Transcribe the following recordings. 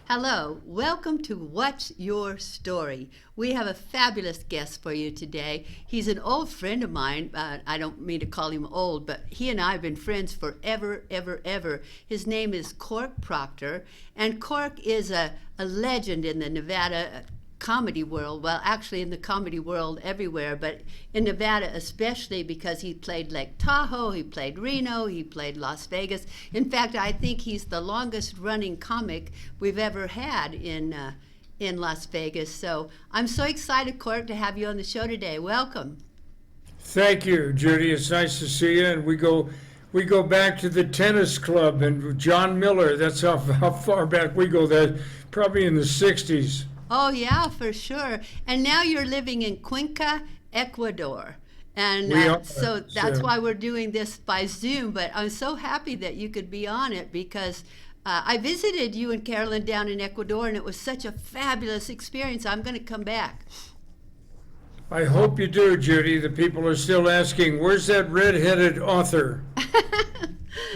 Hello, welcome to What's Your Story? We have a fabulous guest for you today. He's an old friend of mine. I don't mean to call him old, but he and I have been friends forever, ever. His name is Cork Proctor, and Cork is a legend in the Nevada comedy world. Well, actually in the comedy world everywhere, but in Nevada especially, because he played Lake Tahoe, he played Reno, he played Las Vegas. In fact, I think he's the longest running comic we've ever had in Las Vegas. So I'm so excited, Cork, to have you on the show today. Welcome. Thank you, Judy. It's nice to see you. And we go back to the tennis club and John Miller. That's how far back we go. There, probably in the 60s. Oh, yeah, for sure. And now you're living in Cuenca, Ecuador. And so that's why we're doing this by Zoom. But I'm so happy that you could be on it because I visited you and Carolyn down in Ecuador, and it was such a fabulous experience. I'm going to come back. I hope you do, Judy. The people are still asking, where's that red-headed author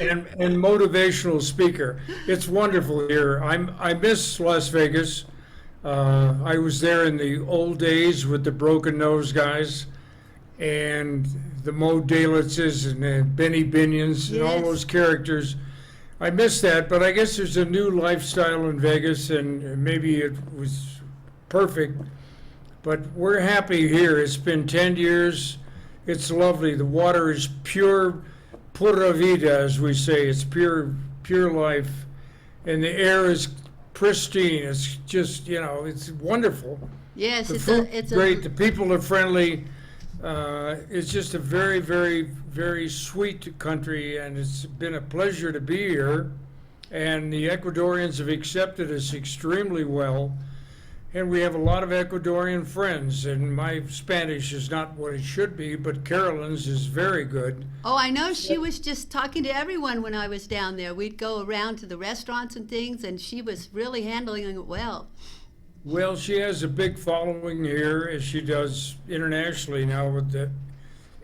and motivational speaker? It's wonderful here. I miss Las Vegas. I was there in the old days with the Broken Nose guys and the Mo Dalitzes and the Benny Binions and all those characters. I miss that, but I guess there's a new lifestyle in Vegas, and maybe it was perfect. But we're happy here. It's been 10 years. It's lovely. The water is pure, pura vida, as we say. It's pure life. And the air is pristine. It's just, it's wonderful. Yes, the food is great. The people are friendly. It's just a very, very, very sweet country, and it's been a pleasure to be here. And the Ecuadorians have accepted us extremely well. And we have a lot of Ecuadorian friends, and my Spanish is not what it should be, but Carolyn's is very good. Oh, I know. She was just talking to everyone when I was down there. We'd go around to the restaurants and things, and she was really handling it well. Well, she has a big following here, as she does internationally now with the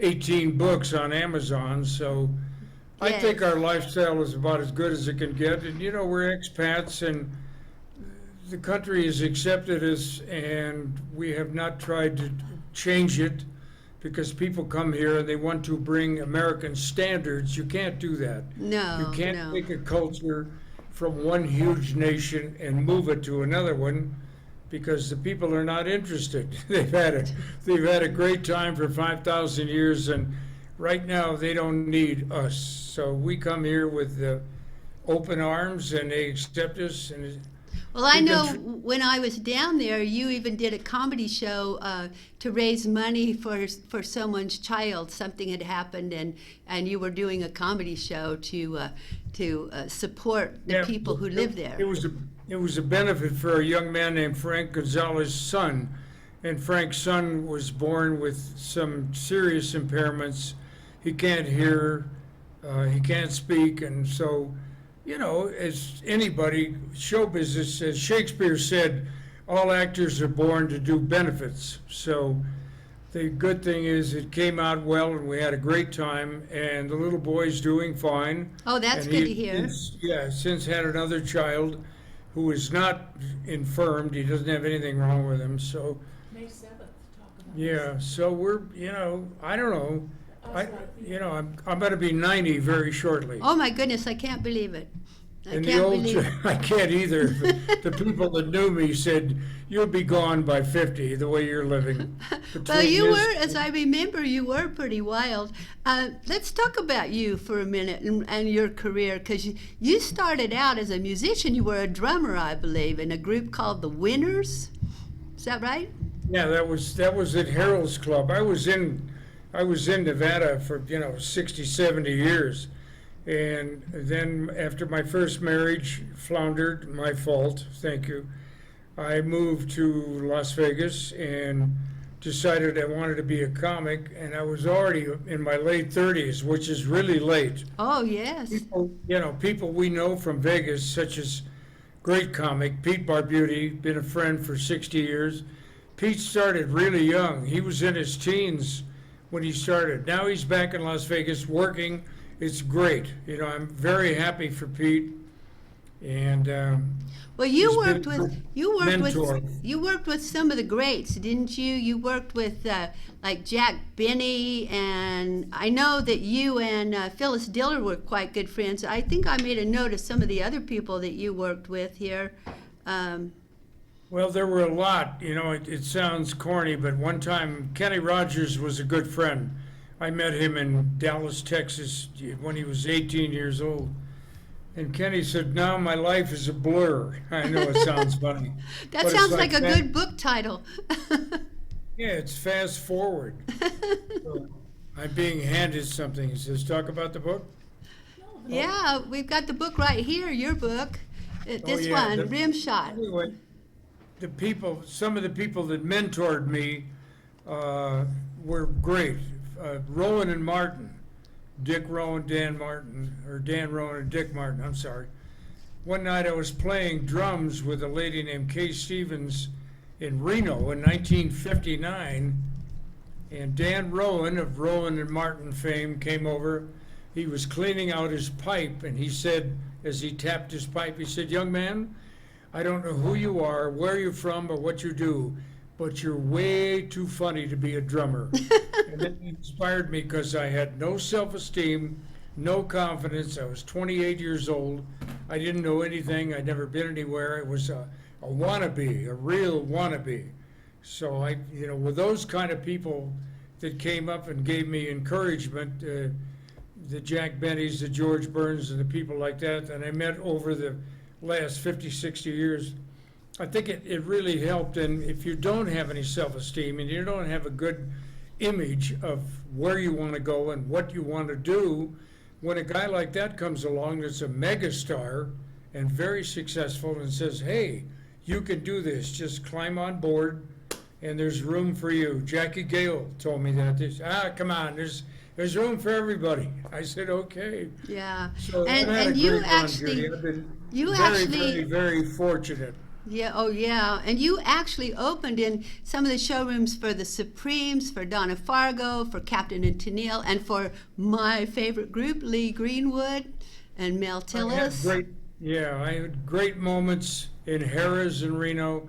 18 books on Amazon. So I think our lifestyle is about as good as it can get. And, we're expats, and the country has accepted us, and we have not tried to change it because people come here and they want to bring American standards. You can't do that. No, you can't take a culture from one huge nation and move it to another one because the people are not interested. They've had a great time for 5,000 years, and right now they don't need us. So we come here with open arms, and they accept us. And well, I know when I was down there, you even did a comedy show to raise money for someone's child. Something had happened, and you were doing a comedy show to support the people who live there. It was a benefit for a young man named Frank Gonzalez's son, and Frank's son was born with some serious impairments. He can't hear, he can't speak, and so. As anybody, show business, as Shakespeare said, all actors are born to do benefits. So the good thing is it came out well, and we had a great time, and the little boy's doing fine. Oh, that's good to hear. Since had another child who is not infirmed. He doesn't have anything wrong with him. So May 7th, talk about this. So we're, I don't know. I'm going to be 90 very shortly. Oh my goodness, I can't believe it. I can't either. The people that knew me said, you'll be gone by 50, the way you're living. Well, you were, as I remember, you were pretty wild. Let's talk about you for a minute and your career, because you started out as a musician. You were a drummer, I believe, in a group called the Winners. Is that right? Yeah, that was at Harold's Club. I was in Nevada for 60, 70 years, and then after my first marriage floundered, my fault, thank you, I moved to Las Vegas and decided I wanted to be a comic, and I was already in my late 30s, which is really late. Oh, yes. People we know from Vegas, such as great comic Pete Barbuti, been a friend for 60 years. Pete started really young. He was in his teens when he started. Now he's back in Las Vegas working. It's great. I'm very happy for Pete. And Well, He's been a mentor. you worked with some of the greats, didn't you? You worked with like Jack Benny, and I know that you and Phyllis Diller were quite good friends. I think I made a note of some of the other people that you worked with here. Well, there were a lot. It sounds corny, but one time Kenny Rogers was a good friend. I met him in Dallas, Texas when he was 18 years old. And Kenny said, "Now my life is a blur." I know it sounds funny. That but sounds it's like a good book title. Yeah, it's fast forward. So I'm being handed something. He says, "Talk about the book?" Yeah, we've got the book right here, your book. This yeah, one, Rim Shot. Anyway, some of the people that mentored me were great. Rowan and Martin, Dick Rowan, Dan Martin, or Dan Rowan and Dick Martin, I'm sorry. One night I was playing drums with a lady named Kay Stevens in Reno in 1959, and Dan Rowan of Rowan and Martin fame came over. He was cleaning out his pipe, and he said, as he tapped his pipe, he said, "Young man, I don't know who you are, where you're from, or what you do, but you're way too funny to be a drummer." And that inspired me because I had no self-esteem, no confidence. I was 28 years old. I didn't know anything. I'd never been anywhere. I was a wannabe, a real wannabe. So with those kind of people that came up and gave me encouragement, the Jack Bennys, the George Burns, and the people like that I met over the last 50, 60 years, I think it really helped. And if you don't have any self-esteem and you don't have a good image of where you want to go and what you want to do, when a guy like that comes along that's a megastar and very successful and says, "Hey, you can do this, just climb on board and there's room for you." Jackie Gale told me that. Come on, there's room for everybody. I said, "Okay." Yeah. So I've had a you great run, actually, Judy. I've been you very, actually, very, very fortunate. yeah, oh yeah, and you actually opened in some of the showrooms for the Supremes, for Donna Fargo, for Captain and Tennille, and for my favorite group, Lee Greenwood and Mel Tillis. I had great moments in Harrah's in Reno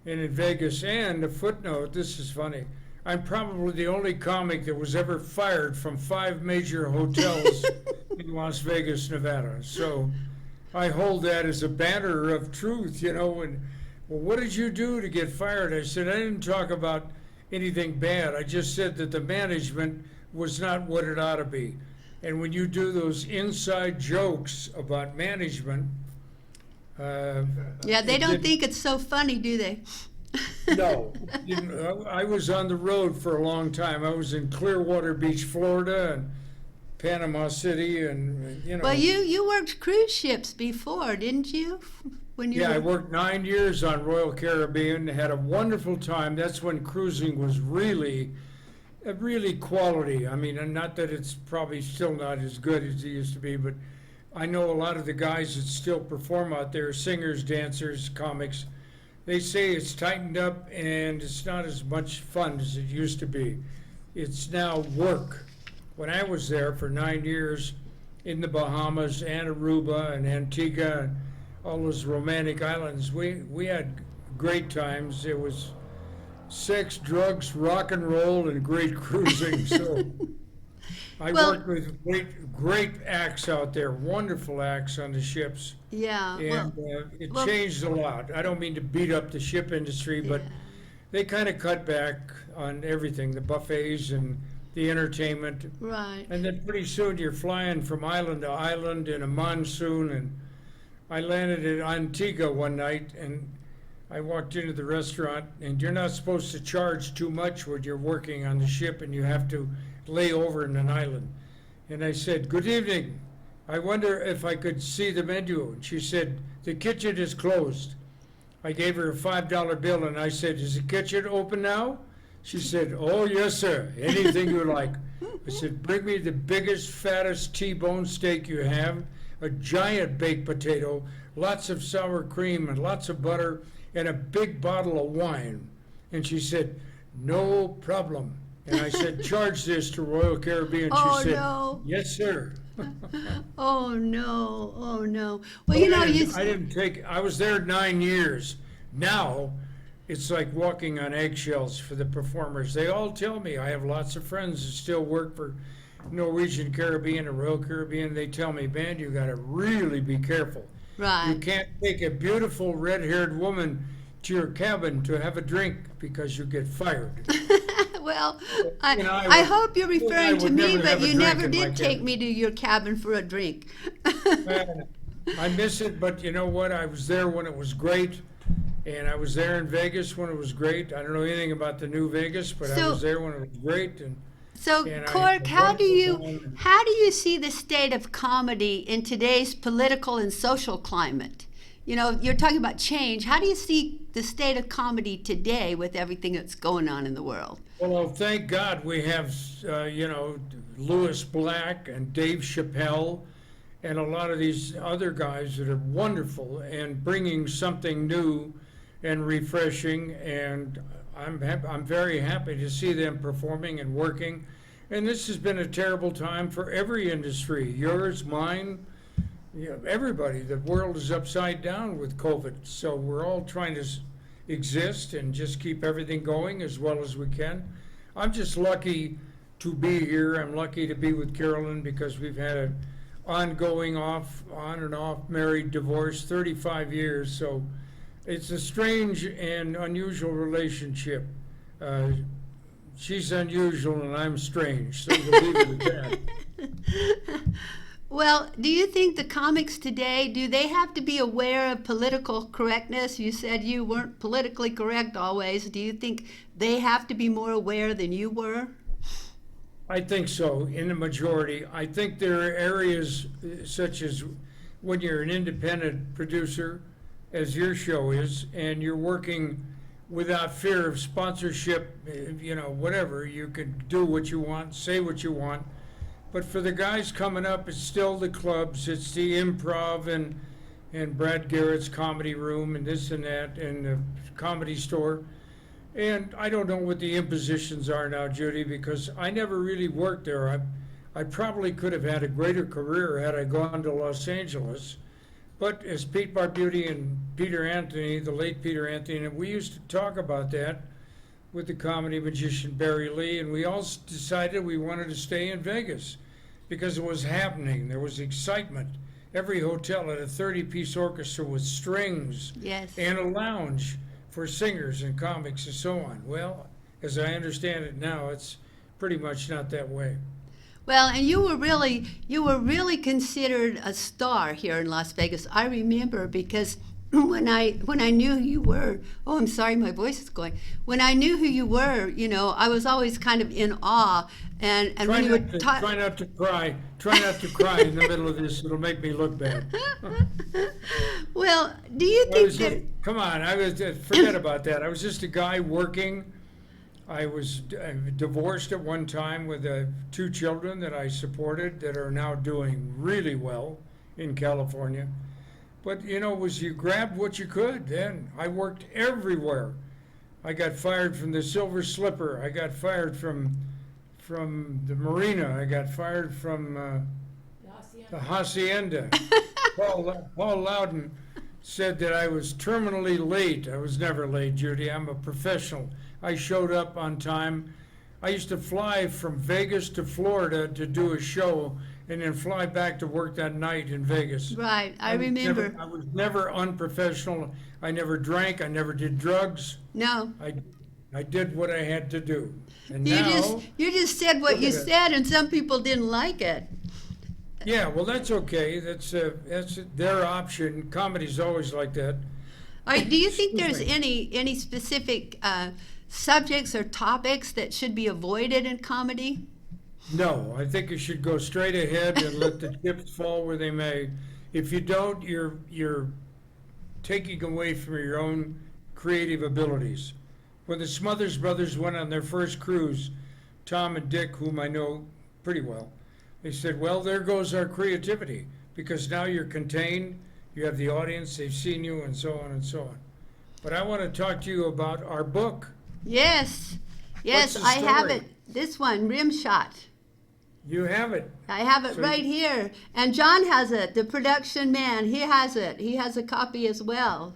and in Vegas. And a footnote, this is funny, I'm probably the only comic that was ever fired from 5 major hotels in Las Vegas, Nevada. So I hold that as a banner of truth, And, well, what did you do to get fired? I said, I didn't talk about anything bad. I just said that the management was not what it ought to be. And when you do those inside jokes about management, yeah, they don't think it's so funny, do they? no. I was on the road for a long time. I was in Clearwater Beach, Florida, and Panama City, and Well, you worked cruise ships before, didn't you? I worked 9 years on Royal Caribbean. Had a wonderful time. That's when cruising was really quality. I mean, and not that it's probably still not as good as it used to be, but I know a lot of the guys that still perform out there, singers, dancers, comics. They say it's tightened up and it's not as much fun as it used to be. It's now work. When I was there for 9 years in the Bahamas and Aruba and Antigua and all those romantic islands, we had great times. It was sex, drugs, rock and roll, and great cruising. So I worked with great acts out there, wonderful acts on the ships. Yeah. And it changed a lot. I don't mean to beat up the ship industry, but they kind of cut back on everything, the buffets and the entertainment. Right. And then pretty soon you're flying from island to island in a monsoon. And I landed at Antigua one night, and I walked into the restaurant, and you're not supposed to charge too much when you're working on the ship and you have to lay over in an island. And I said, "Good evening. I wonder if I could see the menu." And she said, "The kitchen is closed." I gave her a $5 bill, and I said, "Is the kitchen open now?" She said, "Oh, yes, sir. Anything you like." I said, "Bring me the biggest, fattest T-bone steak you have, a giant baked potato, lots of sour cream and lots of butter, and a big bottle of wine." And she said, "No problem." And I said, charge this to Royal Caribbean. Oh, She said, no. yes, sir. Oh no, oh no. Well, you know, I was there 9 years. Now, it's like walking on eggshells for the performers. They all tell me, I have lots of friends that still work for Norwegian Caribbean or Royal Caribbean. They tell me, man, you got to really be careful. You right. can't take a beautiful red-haired woman to your cabin to have a drink because you get fired. Well, and I hope you're you and I referring to would me, never have but a you drink never in my did take cabin. me to your cabin for a drink. I miss it, but you know what? I was there when it was great, and I was there in Vegas when it was great. I don't know anything about the new Vegas, but I So- was there when it was great. And So, And I Cork, had a how do wonderful you time. how do you see the state of comedy in today's political and social climate? You know, you're talking about change. How do you see the state of comedy today with everything that's going on in the world? well, thank God we have, Louis Black and Dave Chappelle and a lot of these other guys that are wonderful and bringing something new and refreshing. And I'm very happy to see them performing and working. And this has been a terrible time for every industry, yours, mine, everybody. The world is upside down with COVID. So we're all trying to exist and just keep everything going as well as we can. I'm just lucky to be here. I'm lucky to be with Carolyn because we've had an ongoing on and off married divorce, 35 years. So it's a strange and unusual relationship. She's unusual and I'm strange, so we'll leave it at that. Well, do you think the comics today, do they have to be aware of political correctness? You said you weren't politically correct always. Do you think they have to be more aware than you were? I think so, in the majority. I think there are areas such as when you're an independent producer, as your show is, and you're working without fear of sponsorship, whatever. You can do what you want, say what you want. But for the guys coming up, it's still the clubs, it's the improv and Brad Garrett's comedy room and this and that and the comedy store. And I don't know what the impositions are now, Judy, because I never really worked there. I probably could have had a greater career had I gone to Los Angeles. But as Pete Barbuti and Peter Anthony, the late Peter Anthony, and we used to talk about that with the comedy magician Barry Lee, and we all decided we wanted to stay in Vegas because it was happening. There was excitement. Every hotel had a 30-piece orchestra with strings Yes. and a lounge for singers and comics and so on. Well, as I understand it now, it's pretty much not that way. Well, and you were really considered a star here in Las Vegas. I remember because when I knew who you were, oh, I'm sorry, my voice is going. When I knew who you were, I was always kind of in awe. And Try when you would talk, try not to cry. Try not to cry in the middle of this. It'll make me look bad. well, do you think that? Come on, forget about that. I was just a guy working. I was divorced at one time with 2 children that I supported that are now doing really well in California. But, you grabbed what you could then. I worked everywhere. I got fired from the Silver Slipper. I got fired from the Marina. I got fired from the Hacienda. Paul Loudon said that I was terminally late. I was never late, Judy. I'm a professional. I showed up on time. I used to fly from Vegas to Florida to do a show and then fly back to work that night in Vegas. Right, I remember. I was never unprofessional. I never drank. I never did drugs. No, I did what I had to do. And you now, just said what you look at it. said, and some people didn't like it. yeah, well, that's okay. That's their option. Comedy's always like that. All right, do you think Excuse there's me. any specific subjects or topics that should be avoided in comedy? No, I think you should go straight ahead and let the chips fall where they may. If you don't, you're taking away from your own creative abilities. When the Smothers Brothers went on their first cruise, Tom and Dick, whom I know pretty well, they said, well, there goes our creativity, because now you're contained, you have the audience, they've seen you, and so on and so on. But I want to talk to you about our book. Yes. Yes, the I have story? it. This one, rim shot. You have it. I have it So right here. And John has it, the production man. He has it. He has a copy as well.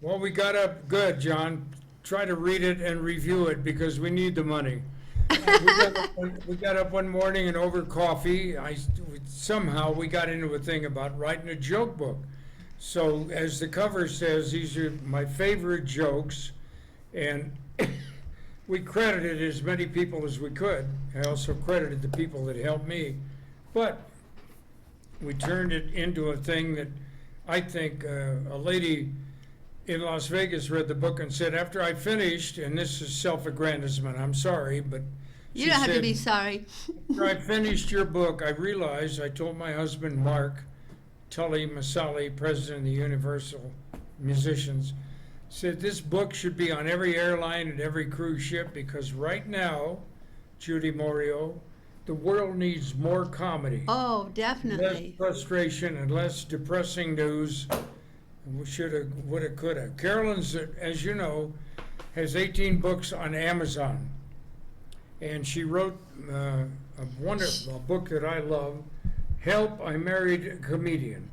Well, we got up good, John. Try to read it and review it because we need the money. We got up one morning and over coffee, somehow we got into a thing about writing a joke book. So as the cover says, these are my favorite jokes, and we credited as many people as we could. I also credited the people that helped me, but we turned it into a thing that I think a lady in Las Vegas read the book and said, after I finished, and this is self-aggrandizement, I'm sorry, but You she don't have to said, be sorry. after I finished your book, I realized, I told my husband, Mark Tully Masali, president of the Universal Musicians, said this book should be on every airline and every cruise ship because right now, Judy Morio, the world needs more comedy. Oh, Less definitely. frustration and less depressing news. We shoulda, woulda, coulda. Carolyn's, as you know, has 18 books on Amazon. And she wrote a book that I love, Help, I Married a Comedian.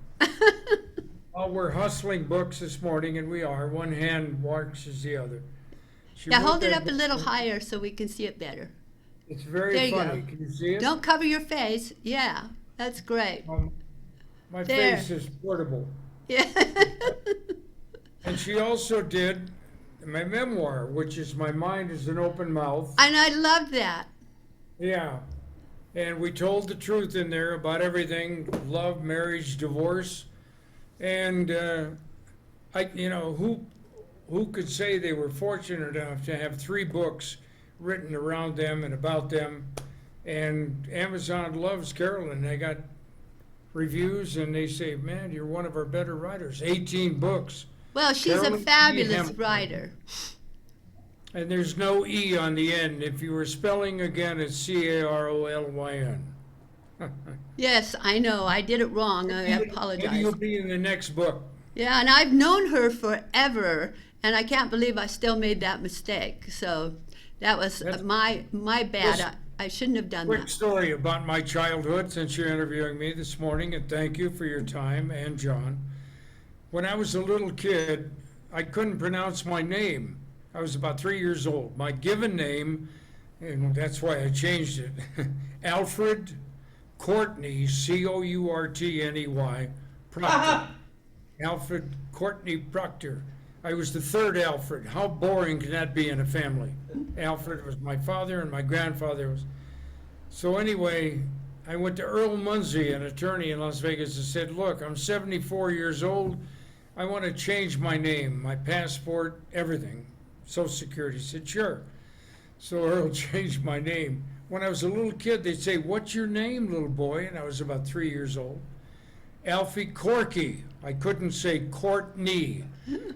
Oh, we're hustling books this morning, and we are. One hand washes the other. She Now wrote hold it that up a book. little higher so we can see it better. It's very There you funny. go. Can you see it? Don't cover your face. Yeah, that's great. My There. face is portable. Yeah. And she also did my memoir, which is My Mind is an Open Mouth. And I love that. Yeah. And we told the truth in there about everything, love, marriage, divorce. And who could say they were fortunate enough to have 3 books written around them and about them. And Amazon loves Carolyn. They got reviews and they say, man, you're one of our better writers. 18 books. Well, she's a Carolyn fabulous Hampton. writer. And there's no E on the end. If you were spelling again, it's Carolyn. Yes, I know. I did it wrong. I Maybe apologize. you'll be in the next book. Yeah, and I've known her forever, and I can't believe I still made that mistake. So that was That's- my bad. I shouldn't have done Quick that. story about my childhood since you're interviewing me this morning, and thank you for your time, and John. When I was a little kid, I couldn't pronounce my name. I was about 3 years old. My given name, and that's why I changed it, Alfred Courtney, Courtney, Proctor. Alfred Courtney Proctor. I was the 3rd Alfred. How boring can that be in a family? Alfred was my father and my grandfather was. So anyway, I went to Earl Munsey, an attorney in Las Vegas, and said, look, I'm 74 years old. I want to change my name, my passport, everything. Social Security. He said, sure. So Earl changed my name. When I was a little kid, they'd say, what's your name, little boy? And I was about 3 years old. Alfie Corky. I couldn't say Courtney.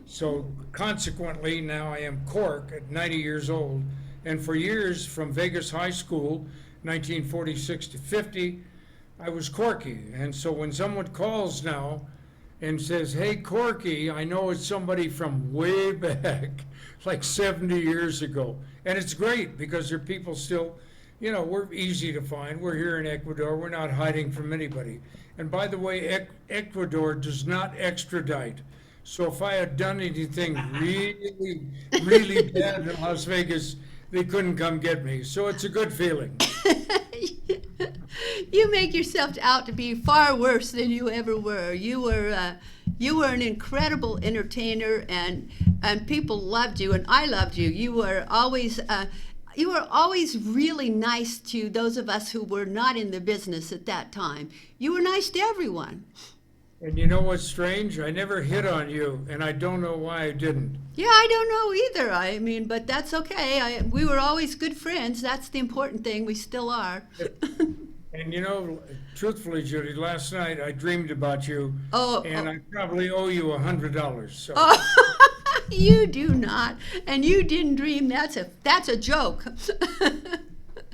So consequently, now I am Cork at 90 years old. And for years, from Vegas High School, 1946 to 50, I was Corky. And so when someone calls now and says, hey, Corky, I know it's somebody from way back, like 70 years ago. And it's great because there are people still, we're easy to find. We're here in Ecuador. We're not hiding from anybody. And by the way, Ecuador does not extradite. So if I had done anything really, really bad in Las Vegas, they couldn't come get me. So it's a good feeling. You make yourself out to be far worse than you ever were. You were an incredible entertainer, and people loved you, and I loved you. You were always really nice to those of us who were not in the business at that time. You were nice to everyone. And you know what's strange? I never hit on you, and I don't know why I didn't. Yeah, I don't know either. I mean, but that's okay. We were always good friends. That's the important thing. We still are. And truthfully, Judy, last night I dreamed about you, and I probably owe you $100. So. Oh, you do not, and you didn't dream. That's a joke.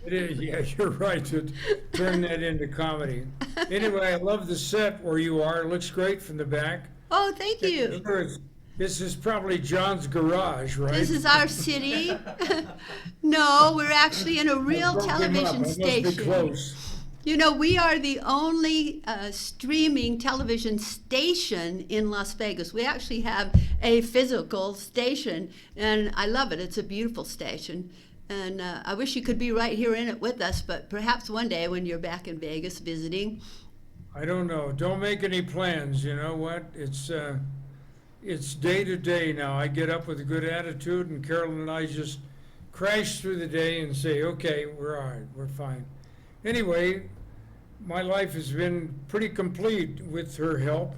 It is, yeah, you're right to turn that into comedy. Anyway, I love the set where you are. It looks great from the back. Oh, thank you. This is probably John's garage, right? This is our city. No, we're actually in a real Broke him up. television I must be station. close. You know, we are the only streaming television station in Las Vegas. We actually have a physical station, and I love it. It's a beautiful station. And I wish you could be right here in it with us, but perhaps one day when you're back in Vegas visiting. I don't know. Don't make any plans. You know what? It's day to day now. I get up with a good attitude, and Carolyn and I just crash through the day and say, okay, we're all right, we're fine. Anyway, my life has been pretty complete with her help.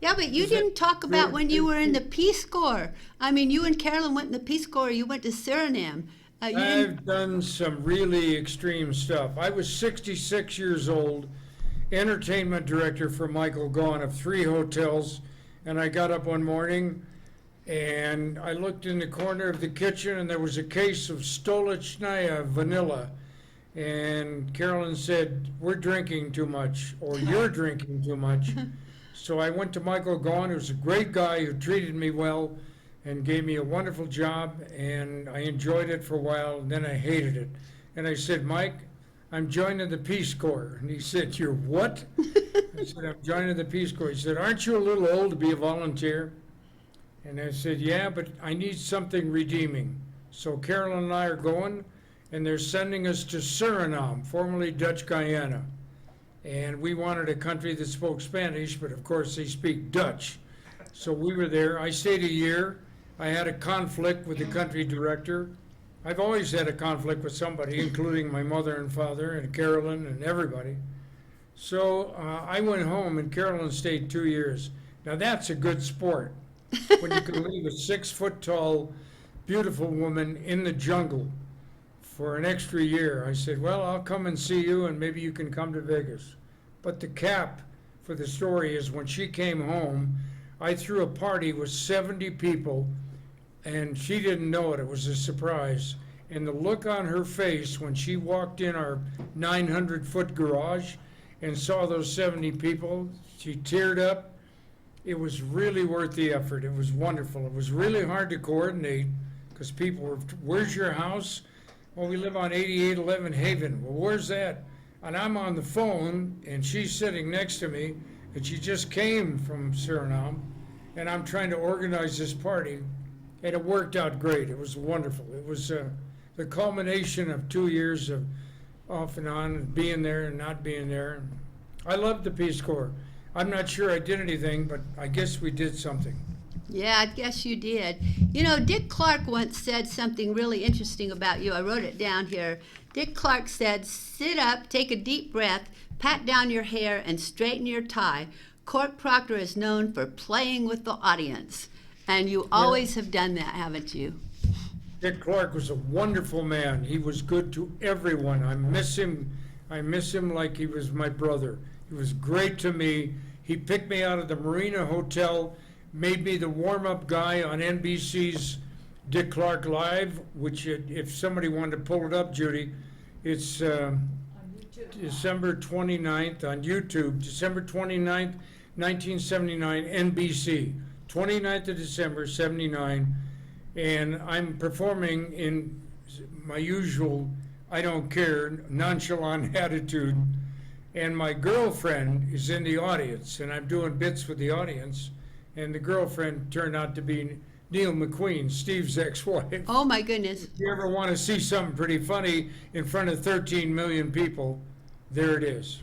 Yeah, but you Is that didn't talk about true? when you were in the Peace Corps. I mean, you and Carolyn went in the Peace Corps. You went to Suriname. You didn't- I've done some really extreme stuff. I was 66 years old, entertainment director for Michael Gaughan of 3 hotels, and I got up one morning and I looked in the corner of the kitchen and there was a case of Stolichnaya vanilla. And Carolyn said, we're drinking too much, or you're drinking too much. So I went to Michael Gaughan, who's a great guy who treated me well and gave me a wonderful job, and I enjoyed it for a while, and then I hated it. And I said, Mike, I'm joining the Peace Corps. And he said, you're what? I said, I'm joining the Peace Corps. He said, aren't you a little old to be a volunteer? And I said, yeah, but I need something redeeming. So Carolyn and I are going, and they're sending us to Suriname, formerly Dutch Guyana. And we wanted a country that spoke Spanish, but of course they speak Dutch. So we were there. I stayed a year. I had a conflict with the country director. I've always had a conflict with somebody, including my mother and father and Carolyn and everybody. So I went home, and Carolyn stayed 2 years. Now that's a good sport, when you can leave a 6-foot-tall, beautiful woman in the jungle for an extra year. I said, well, I'll come and see you, and maybe you can come to Vegas. But the cap for the story is when she came home, I threw a party with 70 people, and she didn't know it. It was a surprise. And the look on her face when she walked in our 900-foot garage and saw those 70 people, she teared up. It was really worth the effort. It was wonderful. It was really hard to coordinate because people were, where's your house? Well, we live on 8811 Haven. Well, where's that? And I'm on the phone, and she's sitting next to me, and she just came from Suriname, and I'm trying to organize this party, and it worked out great. It was wonderful. It was the culmination of 2 years of off and on, being there and not being there. I loved the Peace Corps. I'm not sure I did anything, but I guess we did something. Yeah, I guess you did. You know, Dick Clark once said something really interesting about you. I wrote it down here. Dick Clark said, sit up, take a deep breath, pat down your hair, and straighten your tie. Cork Proctor is known for playing with the audience. And you always have done that, haven't you? Dick Clark was a wonderful man. He was good to everyone. I miss him. I miss him like he was my brother. He was great to me. He picked me out of the Marina Hotel, made me the warm-up guy on NBC's Dick Clark Live, which if somebody wanted to pull it up, Judy, it's On YouTube. December 29th on YouTube, December 29th, 1979, NBC, 29th of December, 79, and I'm performing in my usual, I don't care, nonchalant attitude, and my girlfriend is in the audience, and I'm doing bits with the audience, and the girlfriend turned out to be Neil McQueen, Steve's ex-wife. Oh, my goodness. If you ever want to see something pretty funny in front of 13 million people, there it is.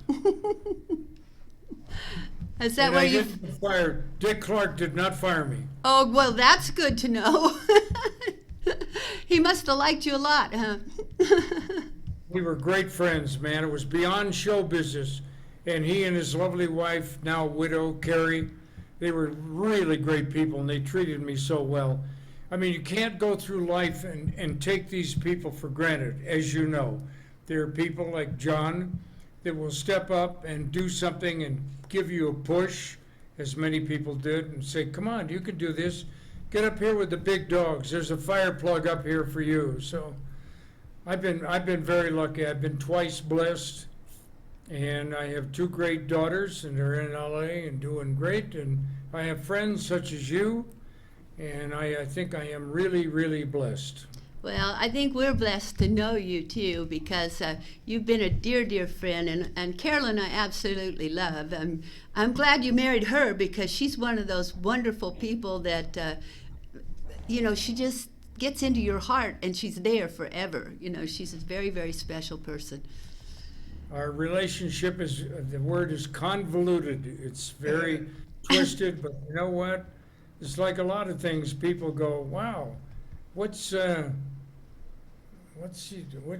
Is that And where I you... didn't fire, Dick Clark did not fire me. Oh, well, that's good to know. He must have liked you a lot, huh? We were great friends, man. It was beyond show business. And he and his lovely wife, now widow, Carrie, they were really great people, and they treated me so well. I mean, you can't go through life and take these people for granted, as you know. There are people like John that will step up and do something and give you a push, as many people did, and say, come on, you can do this. Get up here with the big dogs. There's a fire plug up here for you. So I've been very lucky. I've been twice blessed, and I have 2 great daughters, and they're in LA and doing great. And I have friends such as you, And I think I am really, really blessed. Well, I think we're blessed to know you too, because you've been a dear, dear friend, and Carolyn I absolutely love. I'm glad you married her, because she's one of those wonderful people that, she just gets into your heart and she's there forever. She's a very, very special person. Our relationship the word is convoluted. It's very twisted, but you know what? It's like a lot of things. People go, wow, what's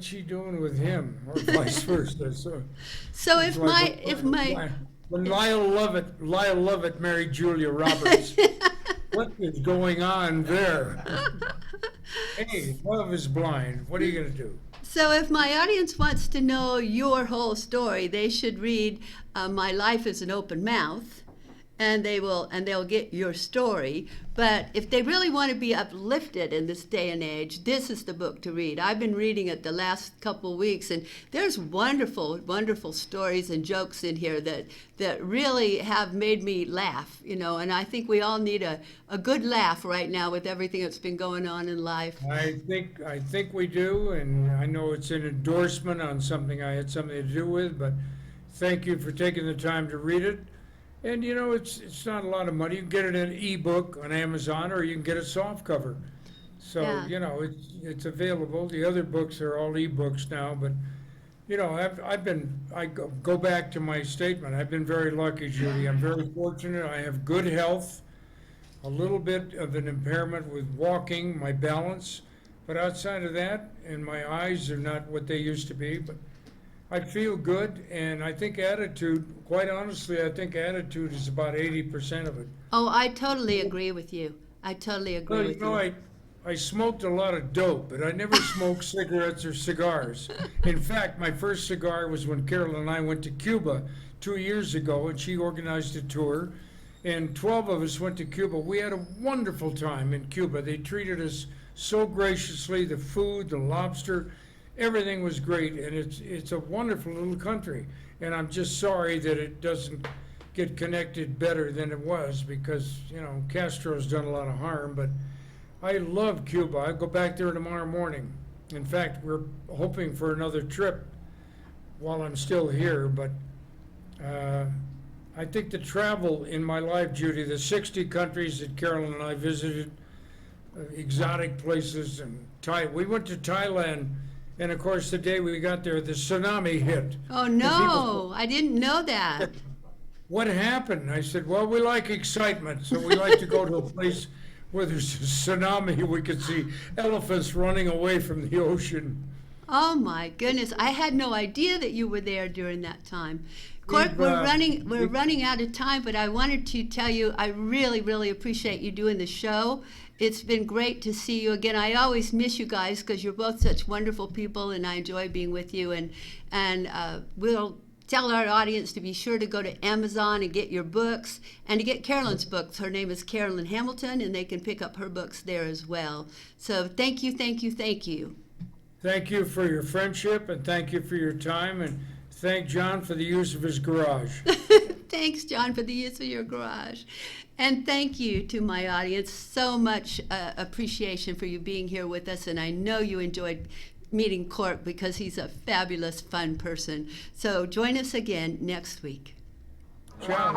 she doing with him, or vice versa. So it's when Lyle Lovett married Julia Roberts, what is going on there? Hey, love is blind. What are you going to do? So if my audience wants to know your whole story, they should read My Life is an Open Mouth, and they'll get your story. But if they really want to be uplifted in this day and age, this is the book to read. I've been reading it the last couple of weeks, and there's wonderful, wonderful stories and jokes in here that really have made me laugh, and I think we all need a good laugh right now with everything that's been going on in life. I think we do, and I know it's an endorsement on something I had something to do with, but thank you for taking the time to read it. And it's not a lot of money. You can get it in an ebook on Amazon, or you can get a soft cover. So Yeah. it's available. The other books are all ebooks now, but I go back to my statement. I've been very lucky, Judy. I'm very fortunate. I have good health, a little bit of an impairment with walking, my balance, but outside of that, and my eyes are not what they used to be, but I feel good, and I think attitude, quite honestly, I think attitude is about 80% of it. Oh, I totally agree with you. I totally agree Well, with you. I smoked a lot of dope, but I never smoked cigarettes or cigars. In fact, my first cigar was when Carolyn and I went to Cuba 2 years ago, and she organized a tour, and 12 of us went to Cuba. We had a wonderful time in Cuba. They treated us so graciously, the food, the lobster, everything was great, and it's a wonderful little country. And I'm just sorry that it doesn't get connected better than it was, because Castro's done a lot of harm. But I love Cuba. I go back there tomorrow morning. In fact, we're hoping for another trip while I'm still here. But I think the travel in my life, Judy, the 60 countries that Carolyn and I visited, exotic places, and we went to Thailand. And of course, the day we got there, the tsunami hit. Oh no, I didn't know that. What happened? I said, well, we like excitement, so we like to go to a place where there's a tsunami. We could see elephants running away from the ocean. Oh my goodness, I had no idea that you were there during that time. Cork, we're running out of time, but I wanted to tell you I really, really appreciate you doing the show. It's been great to see you again. I always miss you guys because you're both such wonderful people, and I enjoy being with you. And we'll tell our audience to be sure to go to Amazon and get your books, and to get Carolyn's books. Her name is Carolyn Hamilton, and they can pick up her books there as well. So thank you, thank you, thank you. Thank you for your friendship, and thank you for your time, and thank John for the use of his garage. Thanks, John, for the use of your garage. And thank you to my audience. So much appreciation for you being here with us. And I know you enjoyed meeting Cork, because he's a fabulous, fun person. So join us again next week. Ciao.